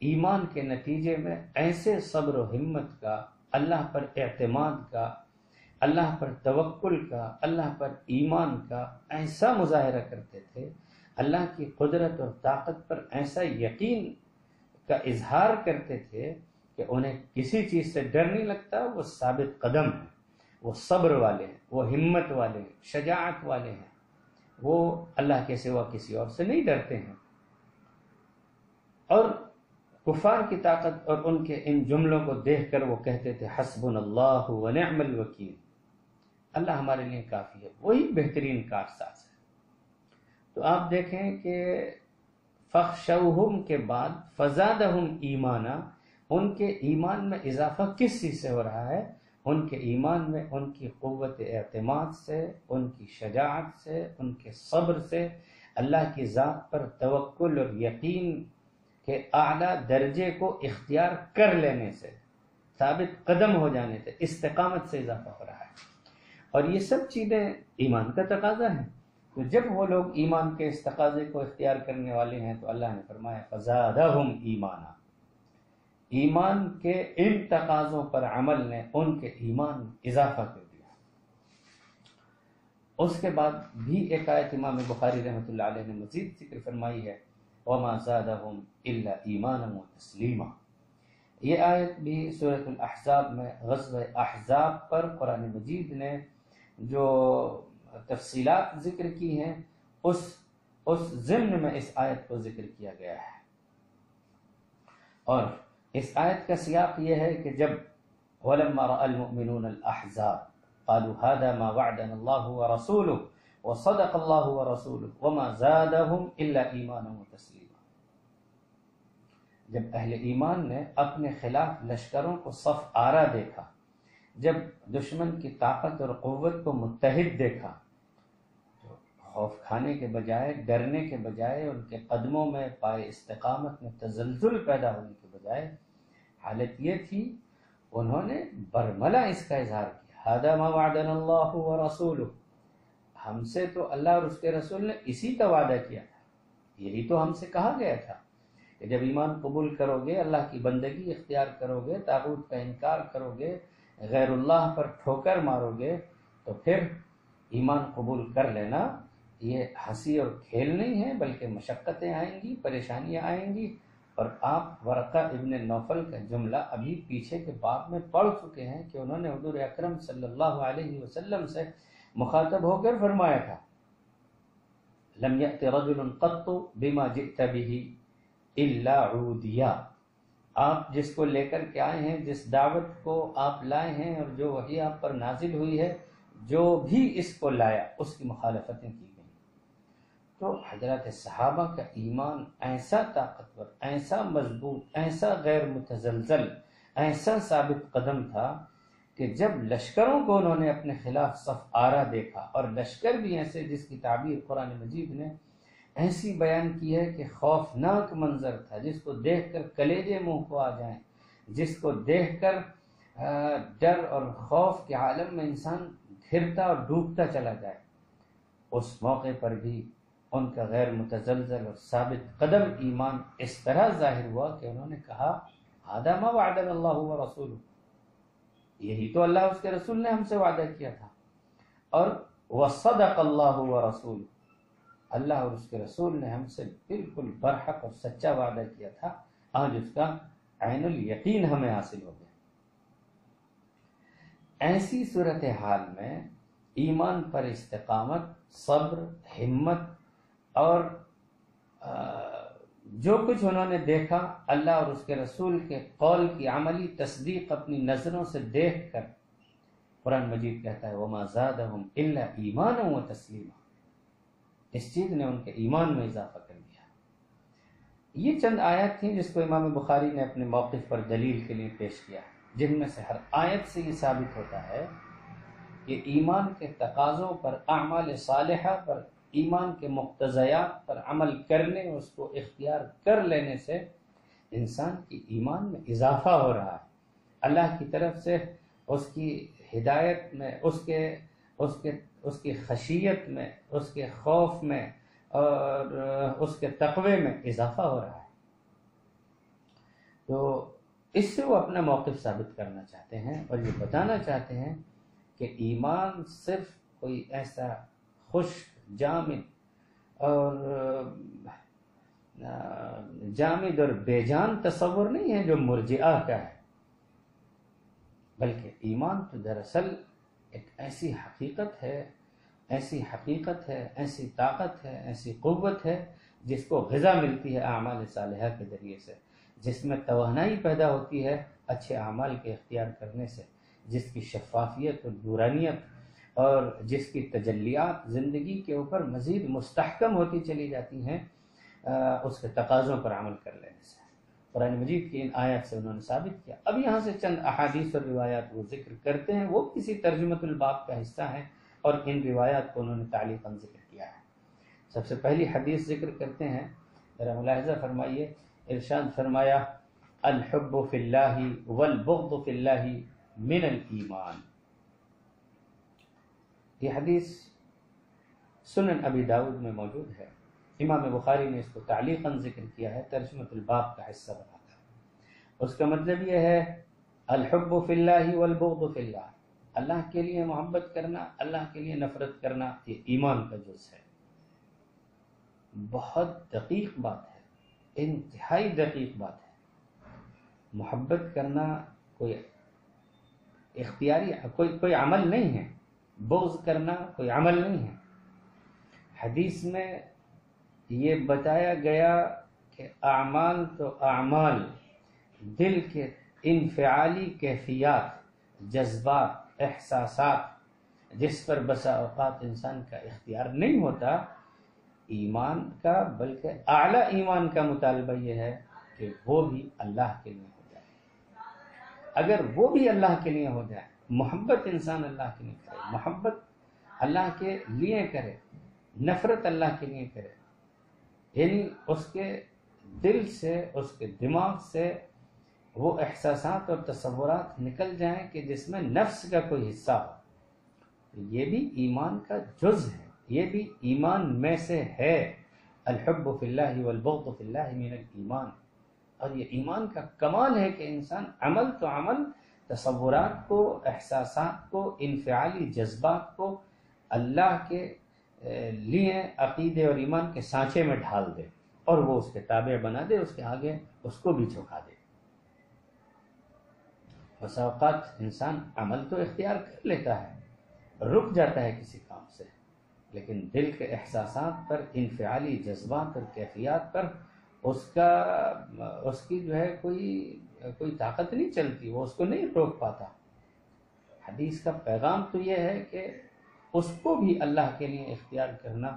ایمان کے نتیجے میں ایسے صبر و ہمت کا، اللہ پر اعتماد کا، اللہ پر توکل کا، اللہ پر ایمان کا ایسا مظاہرہ کرتے تھے، اللہ کی قدرت اور طاقت پر ایسا یقین کا اظہار کرتے تھے کہ انہیں کسی چیز سے ڈر نہیں لگتا۔ وہ ثابت قدم ہیں، وہ صبر والے ہیں، وہ ہمت والے ہیں، شجاعت والے ہیں، وہ اللہ کے سوا کسی اور سے نہیں ڈرتے ہیں۔ اور کفار کی طاقت اور ان کے ان جملوں کو دیکھ کر وہ کہتے تھے حسبنا اللہ ونعم الوکیل، اللہ ہمارے لیے کافی ہے، وہی بہترین کارساز ہے۔ تو آپ دیکھیں کہ فخشوہم کے بعد فزادہم ایمانا، ان کے ایمان میں اضافہ کس چیز سے ہو رہا ہے؟ ان کے ایمان میں ان کی قوت اعتماد سے، ان کی شجاعت سے، ان کے صبر سے، اللہ کی ذات پر توکل اور یقین کے اعلیٰ درجے کو اختیار کر لینے سے، ثابت قدم ہو جانے سے، استقامت سے اضافہ ہو رہا ہے۔ اور یہ سب چیزیں ایمان کا تقاضا ہیں۔ تو جب وہ لوگ ایمان کے اس تقاضے کو اختیار کرنے والے ہیں تو اللہ نے فرمایا فزادہم ایمانا، ایمان کے ان تقاضوں پر عمل نے ان کے ایمان میں اضافہ کر دیا۔ اس کے بعد بھی ایک آیت امام بخاری رحمۃ اللہ علیہ نے مزید ذکر فرمائی ہے، وما زادہم الا ایمانا وتسلیما۔ یہ آیت بھی سورۃ الاحزاب میں غزوہ احزاب پر قرآن مجید نے جو تفصیلات ذکر کی ہیں اس ضمن میں اس آیت کو ذکر کیا گیا ہے۔ اور اس آیت کا سیاق یہ ہے کہ جب وَلَمَّا رَأَى الْمُؤْمِنُونَ الْأَحْزَابَ قَالُوا هَذَا مَا وَعْدَنَا اللَّهُ وَرَسُولُهُ وَصَدَقَ اللَّهُ وَرَسُولُهُ وَمَا زَادَهُمْ إِلَّا إِيمَانًا وَتَسْلِيمًا۔ جب اہل ایمان نے اپنے خلاف لشکروں کو صف آرا دیکھا، جب دشمن کی طاقت اور قوت کو متحد دیکھا، تو خوف کھانے کے بجائے، ڈرنے کے بجائے، ان کے قدموں میں پائے استقامت میں تزلزل پیدا ہونے کے بجائے حالت یہ تھی انہوں نے برملا اس کا اظہار کیا، ھذا ما وعدنا اللہ ورسولہ، ہم سے تو اللہ اور اس کے رسول نے اسی کا وعدہ کیا تھا، یہی تو ہم سے کہا گیا تھا کہ جب ایمان قبول کرو گے، اللہ کی بندگی اختیار کرو گے، طاغوت کا انکار کرو گے، غیر اللہ پر ٹھوکر مارو گے، تو پھر ایمان قبول کر لینا۔ یہ ہنسی اور کھیل نہیں ہے، بلکہ مشقتیں آئیں گی، پریشانیاں آئیں گی۔ اور آپ ورقہ ابن نوفل کا جملہ ابھی پیچھے کے باب میں پڑھ چکے ہیں کہ انہوں نے حضور اکرم صلی اللہ علیہ وسلم سے مخاطب ہو کر فرمایا تھا، لم یأت رجل قط بما جئت به الا عودیا، آپ جس کو لے کر کے آئے ہیں، جس دعوت کو آپ لائے ہیں اور جو وحی آپ پر نازل ہوئی ہے، جو بھی اس کو لایا اس کی مخالفتیں کی گئیں۔ تو حضرات صحابہ کا ایمان ایسا طاقتور، ایسا مضبوط، ایسا غیر متزلزل، ایسا ثابت قدم تھا کہ جب لشکروں کو انہوں نے اپنے خلاف صف آرا دیکھا، اور لشکر بھی ایسے جس کی تعبیر قرآن مجید نے ایسی بیان کی ہے کہ خوفناک منظر تھا، جس کو دیکھ کر کلیجے منہ کو آ جائیں، جس کو دیکھ کر ڈر اور خوف کے عالم میں انسان گھرتا اور ڈوبتا چلا جائے، اس موقع پر بھی ان کا غیر متزلزل اور ثابت قدم ایمان اس طرح ظاہر ہوا کہ انہوں نے کہا ھذا ما وعدنا اللہ ورسولہ، یہی تو اللہ اس کے رسول نے ہم سے وعدہ کیا تھا۔ اور وصدق اللہ ورسولہ، اللہ اور اس کے رسول نے ہم سے بالکل برحق اور سچا وعدہ کیا تھا، آج اس کا عین الیقین ہمیں حاصل ہو گیا۔ ایسی صورتحال میں ایمان پر استقامت، صبر، ہمت اور جو کچھ انہوں نے دیکھا، اللہ اور اس کے رسول کے قول کی عملی تصدیق اپنی نظروں سے دیکھ کر، قرآن مجید کہتا ہے وَمَا زَادَهُمْ إِلَّا إِيمَانًا وَتَسْلِيمًا، اس چیز نے ان کے ایمان میں اضافہ کر دیا۔ یہ چند آیات تھیں جس کو امام بخاری نے اپنے موقف پر دلیل کے لیے پیش کیا، جن میں سے ہر آیت سے یہ ثابت ہوتا ہے کہ ایمان کے تقاضوں پر، اعمال صالحہ پر، ایمان کے مقتضیات پر عمل کرنے، اس کو اختیار کر لینے سے انسان کی ایمان میں اضافہ ہو رہا ہے، اللہ کی طرف سے اس کی ہدایت میں، اس کی خشیت میں، اس کے خوف میں اور اس کے تقوی میں اضافہ ہو رہا ہے۔ تو اس سے وہ اپنا موقف ثابت کرنا چاہتے ہیں اور یہ بتانا چاہتے ہیں کہ ایمان صرف کوئی ایسا خشک، جامد اور بے جان تصور نہیں ہے جو مرجئہ کا ہے، بلکہ ایمان تو دراصل ایک ایسی حقیقت ہے، ایسی طاقت ہے، ایسی قوت ہے جس کو غذا ملتی ہے اعمال صالحہ کے ذریعے سے، جس میں توانائی پیدا ہوتی ہے اچھے اعمال کے اختیار کرنے سے، جس کی شفافیت اور نورانیت اور جس کی تجلیات زندگی کے اوپر مزید مستحکم ہوتی چلی جاتی ہیں اس کے تقاضوں پر عمل کر لینے سے۔ قرآن مجید کی ان آیات سے انہوں نے ثابت کیا۔ اب یہاں سے چند احادیث اور روایات وہ ذکر کرتے ہیں، وہ کسی ترجمۃ الباب کا حصہ ہیں اور ان روایات کو انہوں نے تعلیقاً ذکر کیا ہے۔ سب سے پہلی حدیث ذکر کرتے ہیں، ذرا ملاحظہ فرمائیے، ارشاد فرمایا الحب فی اللہ والبغض فی اللہ من الایمان۔ یہ حدیث سنن ابی داؤد میں موجود ہے، امام بخاری نے اس کو تعلیقاً ذکر کیا ہے ترجمۃ الباب کا حصہ بنا کر۔ اس کا مطلب یہ ہے الحب فی اللہ والبغض فی اللہ، اللہ کے لیے محبت کرنا، اللہ کے لیے نفرت کرنا، یہ ایمان کا جز ہے۔ بہت دقیق بات ہے، انتہائی دقیق بات ہے۔ محبت کرنا کوئی اختیاری کوئی عمل نہیں ہے، بغض کرنا کوئی عمل نہیں ہے۔ حدیث میں یہ بتایا گیا کہ اعمال تو اعمال، دل کے انفعالی کیفیات، جذبات، احساسات، جس پر بسا اوقات انسان کا اختیار نہیں ہوتا، ایمان کا بلکہ اعلیٰ ایمان کا مطالبہ یہ ہے کہ وہ بھی اللہ کے لیے ہو جائے۔ اگر وہ بھی اللہ کے لیے ہو جائے، محبت انسان اللہ کے لیے کرے، محبت اللہ کے لیے کرے، نفرت اللہ کے لیے کرے، یعنی اس کے دل سے، اس کے دماغ سے وہ احساسات اور تصورات نکل جائیں کہ جس میں نفس کا کوئی حصہ ہو، یہ بھی ایمان کا جز ہے، یہ بھی ایمان میں سے ہے۔ الحب فی اللہ والبغض فی اللہ من الایمان۔ اور یہ ایمان کا کمال ہے کہ انسان عمل تو عمل، تصورات کو، احساسات کو، انفعالی جذبات کو اللہ کے لیے عقیدے اور ایمان کے سانچے میں ڈھال دے اور وہ اس کے تابع بنا دے، اس کے آگے اس کو بھی جھکا دے۔ بس اوقات انسان عمل تو اختیار کر لیتا ہے، رک جاتا ہے کسی کام سے، لیکن دل کے احساسات پر، انفعالی جذبات اور کیفیات پر اس کی جو ہے کوئی طاقت نہیں چلتی، وہ اس کو نہیں روک پاتا۔ حدیث کا پیغام تو یہ ہے کہ اس کو بھی اللہ کے لیے اختیار کرنا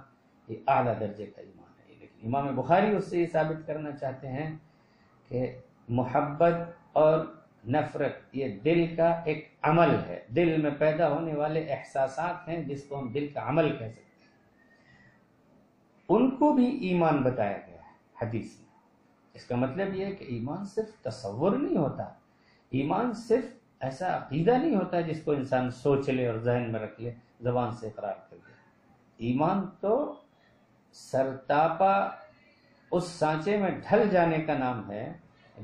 یہ اعلیٰ درجے کا ایمان ہے۔ لیکن امام بخاری اس سے یہ ثابت کرنا چاہتے ہیں کہ محبت اور نفرت یہ دل کا ایک عمل ہے، دل میں پیدا ہونے والے احساسات ہیں جس کو ہم دل کا عمل کہہ سکتے ہیں، ان کو بھی ایمان بتایا گیا ہے حدیث میں۔ اس کا مطلب یہ ہے کہ ایمان صرف تصور نہیں ہوتا، ایمان صرف ایسا عقیدہ نہیں ہوتا جس کو انسان سوچ لے اور ذہن میں رکھ لے، زبان سے اقرار کر دے۔ ایمان تو سرتاپا اس سانچے میں ڈھل جانے کا نام ہے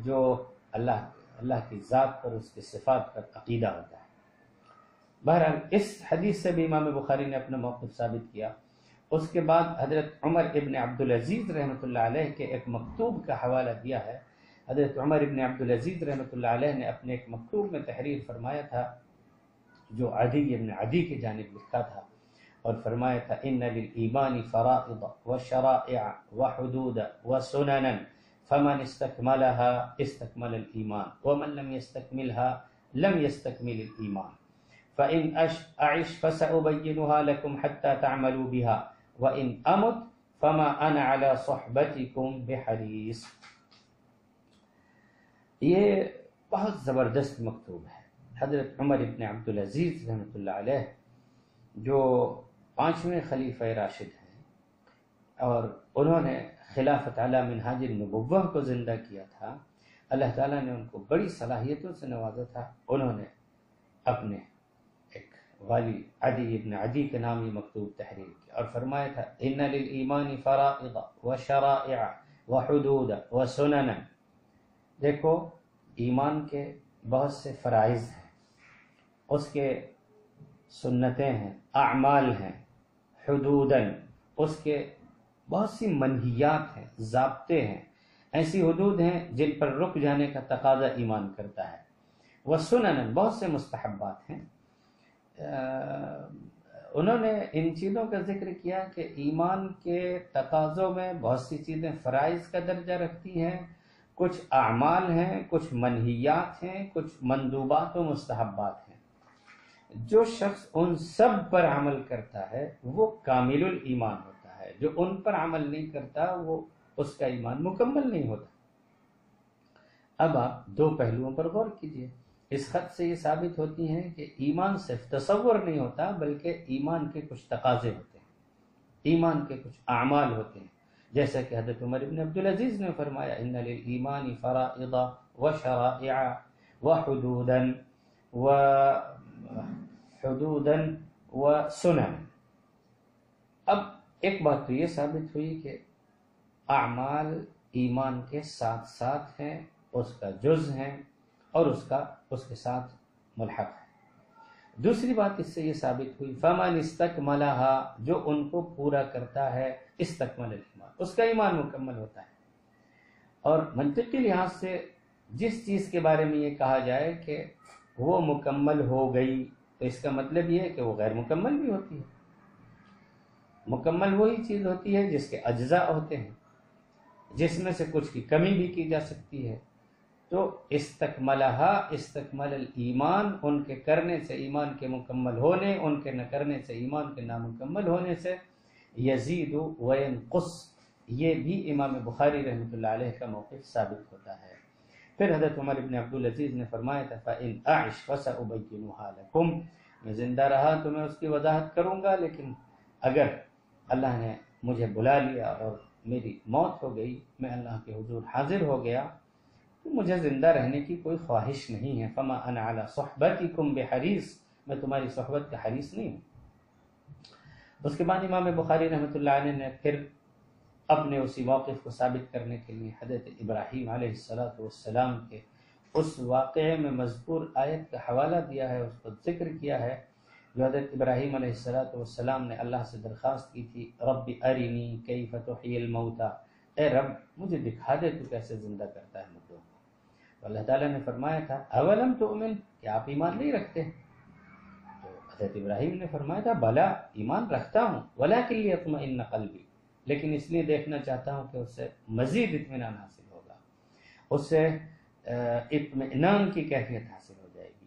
جو اللہ کی ذات پر، اس کی صفات پر عقیدہ ہوتا ہے۔ بہرحال اس حدیث سے بھی امام بخاری نے اپنا موقف ثابت کیا۔ اس کے بعد حضرت عمر ابن عبدالعزیز رحمۃ اللہ علیہ کے ایک مکتوب کا حوالہ دیا ہے۔ حضرت عمر ابن عبدالعزیز رحمۃ اللہ علیہ نے اپنے ایک مکتوب میں تحریر فرمایا تھا جو عدی ابن عدی کی جانب لکھا تھا، اور فرمایا تھا ان للایمان فرائض وشرائع وحدود وسننا فمن استكملها استكمل الایمان ومن لم يستكملها لم يستكمل الایمان فإن أعش فسأبينها لكم حتى تعملوا بها وَإِنْ أَمُتْ فَمَا أَنَا عَلَى صُحْبَتِكُمْ بِحَرِيص۔ یہ بہت زبردست مکتوب ہے۔ حضرت عمر ابن عبدالعزیز رحمۃ اللہ علیہ جو 5ویں خلیفہ راشد ہیں اور انہوں نے خلافت علی منہاج النبوہ کو زندہ کیا تھا، اللہ تعالیٰ نے ان کو بڑی صلاحیتوں سے نوازا تھا۔ انہوں نے اپنے ایک والی عدی ابن عدی کے نام یہ مکتوب تحریر کیا اور فرمایا تھا ان للایمان فرائض وشرائع وحدود وسنن۔ دیکھو ایمان کے بہت سے فرائض ہیں، اس کے سنتیں ہیں، اعمال ہیں، حدوداً اس کے بہت سی منہیات ہیں، ضابطے ہیں، ایسی حدود ہیں جن پر رک جانے کا تقاضا ایمان کرتا ہے، وہ سنن بہت سے مستحبات ہیں۔ انہوں نے ان چیزوں کا ذکر کیا کہ ایمان کے تقاضوں میں بہت سی چیزیں فرائض کا درجہ رکھتی ہیں، کچھ اعمال ہیں، کچھ منہیات ہیں، کچھ مندوبات و مستحبات ہیں۔ جو شخص ان سب پر عمل کرتا ہے وہ کامل الایمان ہوتا ہے، جو ان پر عمل نہیں کرتا وہ اس کا ایمان مکمل نہیں ہوتا۔ اب آپ دو پہلوؤں پر غور کیجئے۔ اس خط سے یہ ثابت ہوتی ہیں کہ ایمان صرف تصور نہیں ہوتا بلکہ ایمان کے کچھ تقاضے ہوتے ہیں، ایمان کے کچھ اعمال ہوتے ہیں، جیسا کہ حضرت عمر بن عبدالعزیز نے فرمایا ان للایمان فرائض وشرائع وحدودا وسنن۔ اب ایک بات تو یہ ثابت ہوئی کہ اعمال ایمان کے ساتھ ساتھ ہیں، اس کا جز ہیں اور اس کے ساتھ ملحق ہے۔ دوسری بات اس سے یہ ثابت ہوئی فمن استکملها، جو ان کو پورا کرتا ہے، استکمل الایمان، اس کا ایمان مکمل ہوتا ہے۔ اور منطقی لحاظ سے جس چیز کے بارے میں یہ کہا جائے کہ وہ مکمل ہو گئی تو اس کا مطلب یہ ہے کہ وہ غیر مکمل بھی ہوتی ہے۔ مکمل وہی چیز ہوتی ہے جس کے اجزاء ہوتے ہیں، جس میں سے کچھ کی کمی بھی کی جا سکتی ہے۔ تو استکمل الایمان، ان کے کرنے سے ایمان کے مکمل ہونے، ان کے نہ کرنے سے ایمان کے نامکمل ہونے سے یزید وینقص، یہ بھی امام بخاری رحمۃ اللہ علیہ کا موقف ثابت ہوتا ہے۔ پھر حضرت عمر بن عبدالعزیز نے فرمایا تھا فَإِنْ أَعِشْ فَسَأُبَيِّنُهَا لَكُمْ، میں زندہ رہا تو میں اس کی وضاحت کروں گا، لیکن اگر اللہ نے مجھے بلا لیا اور میری موت ہو گئی، میں اللہ کے حضور حاضر ہو گیا، تو مجھے زندہ رہنے کی کوئی خواہش نہیں ہے۔ فَمَا أَنَا عَلَى صُحْبَتِكُمْ بِحَرِيص، میں تمہاری صحبت کا حریص نہیں ہوں۔ اس کے بعد امام بخاری رحمۃ اللہ علیہ نے پھر اپنے اسی موقف کو ثابت کرنے کے لیے حضرت ابراہیم علیہ السلام کے اس واقعے میں مذکور آیت کا حوالہ دیا ہے، اس کو ذکر کیا ہے، جو حضرت ابراہیم علیہ السلام نے اللہ سے درخواست کی تھی رب ارنی کیف تحیی الموتى، اے رب مجھے دکھا دے تو کیسے زندہ کرتا ہے مردوں کو۔ تو اللہ تعالیٰ نے فرمایا تھا اولم تؤمن، کیا آپ ایمان نہیں رکھتے؟ تو حضرت ابراہیم نے فرمایا تھا بلا، ایمان رکھتا ہوں، ولکن لیطمئن قلبی، لیکن اس لیے دیکھنا چاہتا ہوں کہ اس سے مزید اطمینان حاصل ہوگا، اس سے اطمینان کی کیفیت حاصل ہو جائے گی۔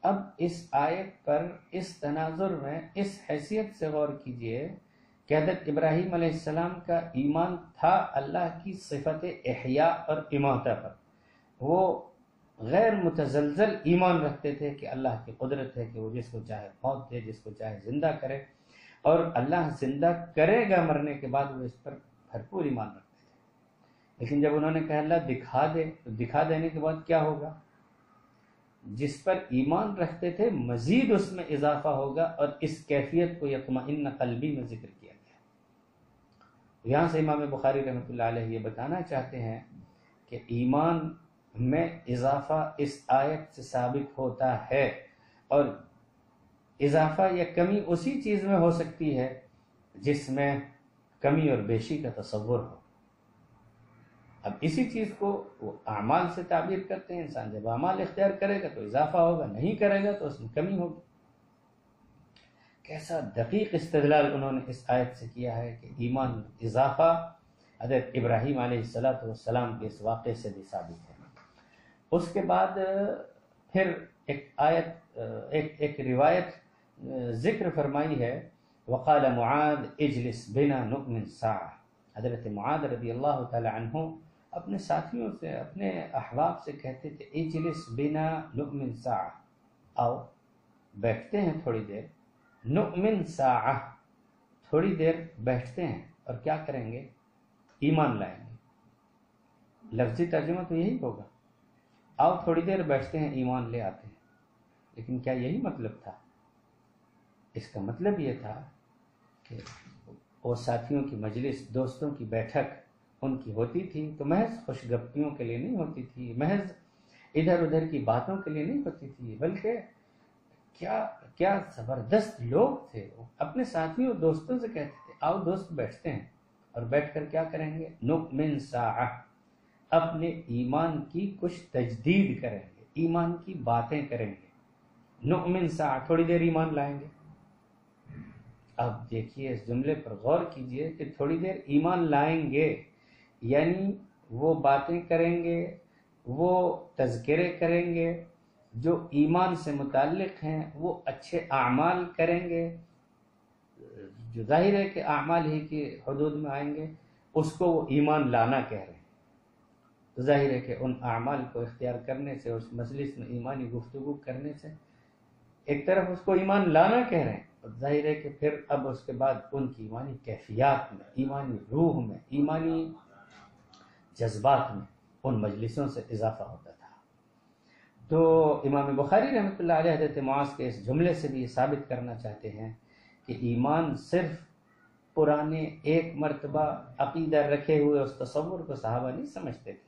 اب اس آیت پر اس تناظر میں اس حیثیت سے غور کیجئے کہ حضرت ابراہیم علیہ السلام کا ایمان تھا اللہ کی صفت احیاء اور اماتہ پر، وہ غیر متزلزل ایمان رکھتے تھے کہ اللہ کی قدرت ہے کہ وہ جس کو چاہے موت دے، جس کو چاہے زندہ کرے، اور اللہ زندہ کرے گا مرنے کے بعد، وہ اس پر بھرپور ایمان رکھتے تھے۔ لیکن جب انہوں نے کہا اللہ دکھا دے، تو دکھا دینے کے بعد کیا ہوگا؟ جس پر ایمان رکھتے تھے مزید اس میں اضافہ ہوگا، اور اس کیفیت کو یطمئن قلبی میں ذکر کیا گیا۔ یہاں سے امام بخاری رحمۃ اللہ علیہ یہ بتانا چاہتے ہیں کہ ایمان میں اضافہ اس آیت سے ثابت ہوتا ہے، اور اضافہ یا کمی اسی چیز میں ہو سکتی ہے جس میں کمی اور بیشی کا تصور ہو۔ اب اسی چیز کو وہ اعمال سے تعبیر کرتے ہیں، انسان جب اعمال اختیار کرے گا تو اضافہ ہوگا، نہیں کرے گا تو اس میں کمی ہوگی۔ کیسا دقیق استدلال انہوں نے اس آیت سے کیا ہے کہ ایمان میں اضافہ حضرت ابراہیم علیہ السلام کے اس واقعے سے بھی ثابت ہے۔ اس کے بعد پھر ایک روایت ذکر فرمائی ہے، وقال معاذ اجلس بنا نؤمن ساعة، حضرت معاذ رضی اللہ تعالی عنہ اپنے ساتھیوں سے، اپنے احباب سے کہتے تھے اجلس بنا نؤمن ساعة، آؤ بیٹھتے ہیں تھوڑی دیر، نؤمن ساعة، تھوڑی دیر بیٹھتے ہیں اور کیا کریں گے؟ ایمان لائیں گے۔ لفظی ترجمہ تو یہی ہوگا، آؤ تھوڑی دیر بیٹھتے ہیں ایمان لے آتے ہیں۔ لیکن کیا یہی مطلب تھا؟ اس کا مطلب یہ تھا کہ وہ ساتھیوں کی مجلس، دوستوں کی بیٹھک ان کی ہوتی تھی تو محض خوش گپیوں کے لیے نہیں ہوتی تھی، محض ادھر ادھر کی باتوں کے لیے نہیں ہوتی تھی، بلکہ کیا زبردست لوگ تھے۔ وہ اپنے ساتھیوں دوستوں سے کہتے تھے آؤ دوست بیٹھتے ہیں، اور بیٹھ کر کیا کریں گے؟ نؤمن ساعہ، اپنے ایمان کی کچھ تجدید کریں گے، ایمان کی باتیں کریں گے۔ نؤمن ساعہ، تھوڑی دیر ایمان لائیں گے۔ اب دیکھیے اس جملے پر غور کیجئے کہ تھوڑی دیر ایمان لائیں گے یعنی وہ باتیں کریں گے، وہ تذکرے کریں گے جو ایمان سے متعلق ہیں، وہ اچھے اعمال کریں گے جو ظاہر ہے کہ اعمال ہی کی حدود میں آئیں گے، اس کو وہ ایمان لانا کہہ رہے ہیں۔ تو ظاہر ہے کہ ان اعمال کو اختیار کرنے سے، اس مجلس میں ایمانی گفتگو کرنے سے ایک طرف اس کو ایمان لانا کہہ رہے ہیں، اور ظاہر ہے کہ پھر اب اس کے بعد ان کی ایمانی کیفیات میں، ایمانی روح میں، ایمانی جذبات میں ان مجلسوں سے اضافہ ہوتا تھا۔ تو امام بخاری رحمۃ اللہ علیہ حضرت معاذ کے اس جملے سے بھی یہ ثابت کرنا چاہتے ہیں کہ ایمان صرف پرانے ایک مرتبہ عقیدہ رکھے ہوئے اس تصور کو صحابہ نہیں سمجھتے تھے،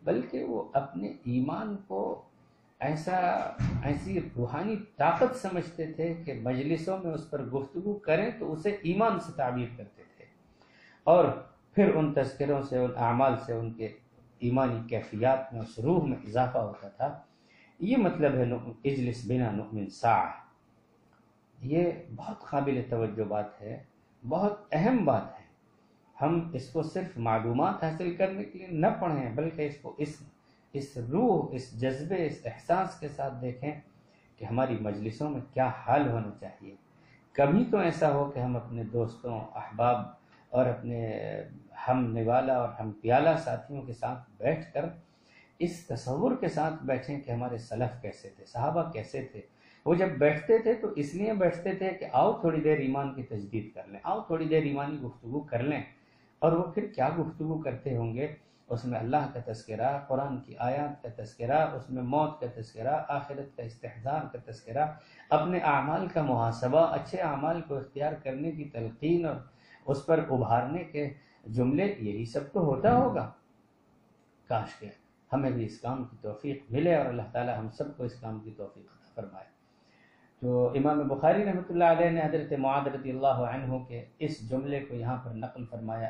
بلکہ وہ اپنے ایمان کو ایسی روحانی طاقت سمجھتے تھے کہ مجلسوں میں اس پر گفتگو کریں تو اسے ایمان سے تعبیر کرتے تھے، اور پھر ان تذکروں سے، ان اعمال سے ان کے ایمانی کیفیات میں، اس روح میں اضافہ ہوتا تھا۔ یہ مطلب ہے اجلس بنا نؤمن ساعہ۔ یہ بہت قابل توجہ بات ہے، بہت اہم بات ہے۔ ہم اس کو صرف معلومات حاصل کرنے کے لیے نہ پڑھیں، بلکہ اس کو اس روح، اس جذبے، اس احساس کے ساتھ دیکھیں کہ ہماری مجلسوں میں کیا حال ہونا چاہیے۔ کبھی تو ایسا ہو کہ ہم اپنے دوستوں، احباب اور اپنے ہم نوالا اور ہم پیالہ ساتھیوں کے ساتھ بیٹھ کر اس تصور کے ساتھ بیٹھیں کہ ہمارے سلف کیسے تھے، صحابہ کیسے تھے۔ وہ جب بیٹھتے تھے تو اس لیے بیٹھتے تھے کہ آؤ تھوڑی دیر ایمان کی تجدید کر لیں، آؤ تھوڑی دیر ایمانی گفتگو کر لیں۔ اور وہ پھر کیا گفتگو کرتے ہوں گے؟ اس میں اللہ کا تذکرہ، قرآن کی آیات کا تذکرہ، اس میں موت کا تذکرہ، آخرت کا استحضار کا تذکرہ، اپنے اعمال کا محاسبہ، اچھے اعمال کو اختیار کرنے کی تلقین اور اس پر ابھارنے کے جملے، یہی سب تو ہوتا ہوگا۔ کاش کہ ہمیں بھی اس کام کی توفیق ملے اور اللہ تعالی ہم سب کو اس کام کی توفیق عطا فرمائے۔ تو امام بخاری رحمۃ اللہ علیہ نے حضرت معاذ رضی اللہ عنہ کے اس جملے کو یہاں پر نقل فرمایا۔